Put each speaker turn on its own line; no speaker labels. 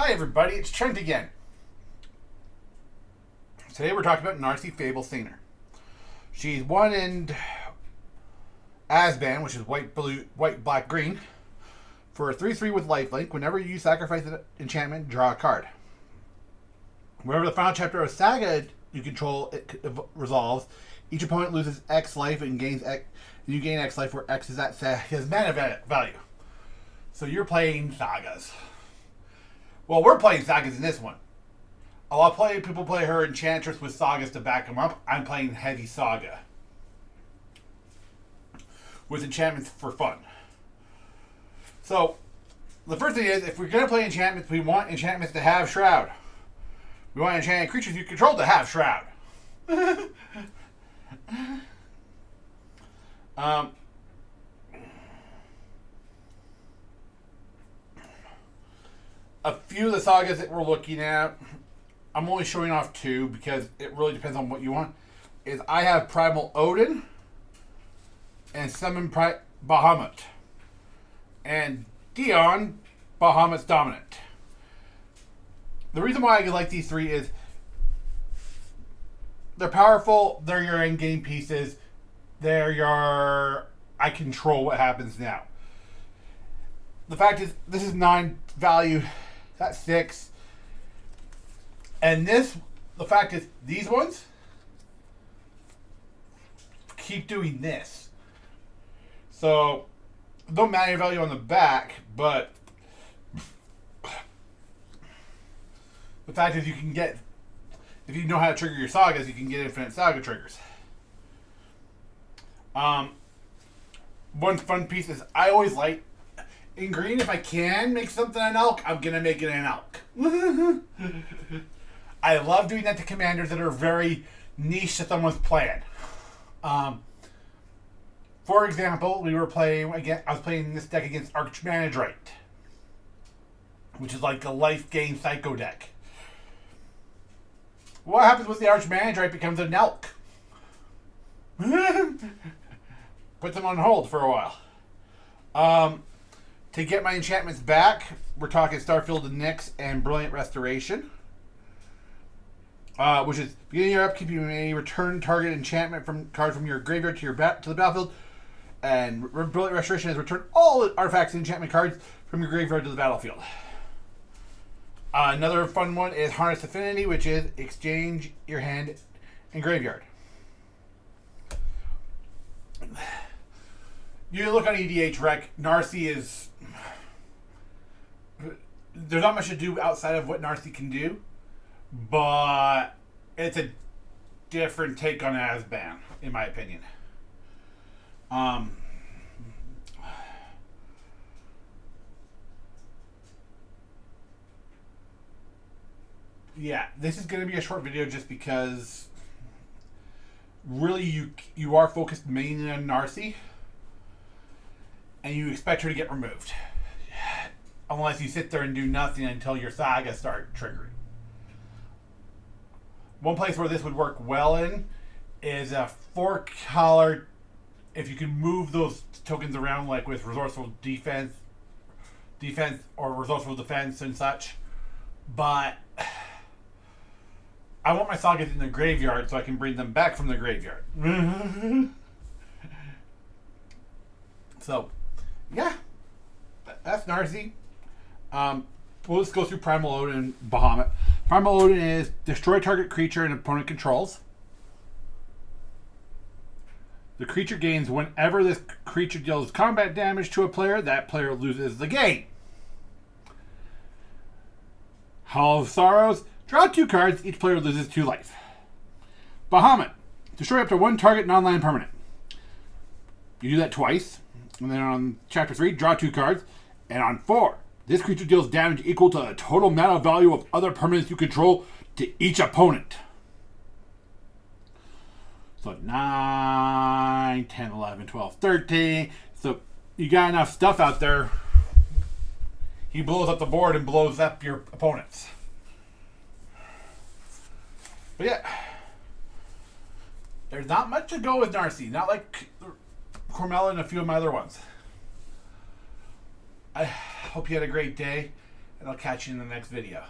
Hi everybody, it's Trent again. Today we're talking about Narci Fable Singer. She's one in AZBAN, which is white, blue, white, black, green. For a 3/3 with lifelink, whenever you sacrifice an enchantment, draw a card. Whenever the final chapter of Saga you control it resolves, each opponent loses X life and gains X. And you gain X life, where X is at his mana value. So you're playing Sagas. Well, we're playing Sagas in this one. A lot of people play her Enchantress with Sagas to back them up. I'm playing heavy Saga with enchantments for fun. So, the first thing is, if we're going to play enchantments, we want enchantments to have Shroud. We want enchanted creatures you control to have Shroud. A few of the sagas that we're looking at, I'm only showing off two because it really depends on what you want. Is I have Primal Odin and Summon Bahamut. And Dion, Bahamut's Dominant. The reason why I like these three is they're powerful, they're your end game pieces, they're your I control what happens now. The fact is, this is 9 value, that's 6. And the fact is, these ones keep doing this. So, no mana value on the back, but the fact is you can get, if you know how to trigger your sagas, you can get infinite saga triggers. One fun piece is, I always like, in green, if I can make something an elk, I'm going to make it an elk. I love doing that to commanders that are very niche to someone's plan. For example, I was playing this deck against Archmanadrate, which is like a life gain psycho deck. What happens with the Archmanadrate becomes an elk? Puts them on hold for a while. To get my enchantments back, we're talking Starfield and Nyx and Brilliant Restoration. Which is, beginning your upkeep, you may return target enchantment card from your graveyard to the battlefield. And Brilliant Restoration is return all artifacts and enchantment cards from your graveyard to the battlefield. Another fun one is Harness Affinity, which is exchange your hand and graveyard. You look on EDH Rec, Narci is... There's not much to do outside of what Narci can do, but it's a different take on AZBAN, in my opinion. Yeah, this is going to be a short video just because really you are focused mainly on Narci, and you expect her to get removed. Unless you sit there and do nothing until your saga start triggering. One place where this would work well in is a 4-color. If you can move those tokens around, like with resourceful defense or resourceful defense and such. But I want my sagas in the graveyard so I can bring them back from the graveyard. So, yeah, that's Narci. We'll just go through Primal Odin and Bahamut. Primal Odin is destroy target creature an opponent controls. The creature gains whenever this creature deals combat damage to a player, that player loses the game. Hall of Sorrows, draw 2 cards, each player loses 2 life. Bahamut, destroy up to 1 target non-land permanent. You do that twice, and then on chapter 3, draw 2 cards, and on 4, this creature deals damage equal to the total mana value of other permanents you control to each opponent. So 9, 10, 11, 12, 13. So you got enough stuff out there. He blows up the board and blows up your opponents. But yeah. There's not much to go with Narci. Not like Cormella and a few of my other ones. I hope you had a great day. and I'll catch you in the next video.